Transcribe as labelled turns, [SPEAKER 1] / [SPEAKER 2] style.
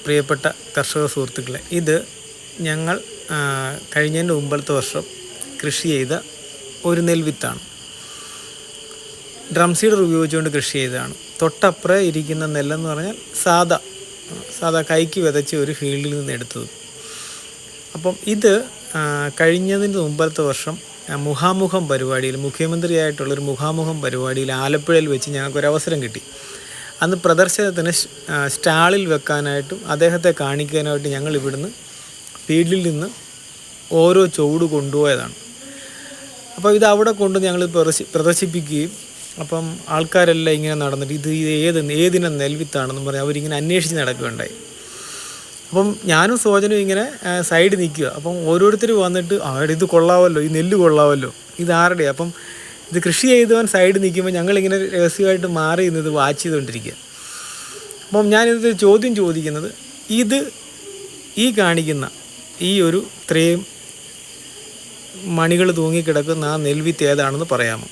[SPEAKER 1] പ്രിയപ്പെട്ട കർഷക സുഹൃത്തുക്കളെ, ഇത് ഞങ്ങൾ കഴിഞ്ഞതിൻ്റെ മുമ്പത്തെ വർഷം കൃഷി ചെയ്ത ഒരു നെൽവിത്താണ്. ഡ്രം സീഡർ ഉപയോഗിച്ചുകൊണ്ട് കൃഷി ചെയ്തതാണ്. തൊട്ടപ്പുറം ഇരിക്കുന്ന നെല്ലെന്ന് പറഞ്ഞാൽ സാധാ കൈക്ക് വിതച്ച് ഒരു ഫീൽഡിൽ നിന്ന് എടുത്തത്. അപ്പം ഇത് കഴിഞ്ഞതിൻ്റെ മുമ്പത്തെ വർഷം മുഖാമുഖം പരിപാടിയിൽ, മുഖ്യമന്ത്രിയായിട്ടുള്ളൊരു മുഖാമുഖം പരിപാടിയിൽ ആലപ്പുഴയിൽ വെച്ച് ഞങ്ങൾക്കൊരവസരം കിട്ടി. അന്ന് പ്രദർശനത്തിന് സ്റ്റാളിൽ വെക്കാനായിട്ടും അദ്ദേഹത്തെ കാണിക്കാനായിട്ട് ഞങ്ങൾ ഇവിടുന്ന് ഫീൽഡിൽ നിന്ന് ഓരോ ചുവട് കൊണ്ടുപോയതാണ്. അപ്പോൾ ഇത് അവിടെ കൊണ്ട് ഞങ്ങൾ പ്രദർശിപ്പിക്കുകയും അപ്പം ആൾക്കാരെല്ലാം ഇങ്ങനെ നടന്നിട്ട് ഏതിനം നെൽവിത്താണെന്ന് പറഞ്ഞ് അവരിങ്ങനെ അന്വേഷിച്ച് നടക്കുകയുണ്ടായി. അപ്പം ഞാനും സോജനും ഇങ്ങനെ സൈഡ് നിൽക്കുക. അപ്പം ഓരോരുത്തർ വന്നിട്ട് ഇത് കൊള്ളാമല്ലോ, ഈ നെല്ല് കൊള്ളാമല്ലോ, ഇതാരുടെ? അപ്പം ഇത് കൃഷി ചെയ്തവൻ സൈഡ് നിൽക്കുമ്പോൾ ഞങ്ങളിങ്ങനെ രഹസ്യമായിട്ട് മാറി നിന്നത് വാച്ച് ചെയ്തുകൊണ്ടിരിക്കുക. അപ്പം ഞാനിത് ചോദ്യം ചോദിക്കുന്നത്, ഈ കാണിക്കുന്ന ഈ ഒരു ഇത്രയും മണികൾ തൂങ്ങിക്കിടക്കുന്ന ആ നെൽവിത്ത് ഏതാണെന്ന് പറയാമോ?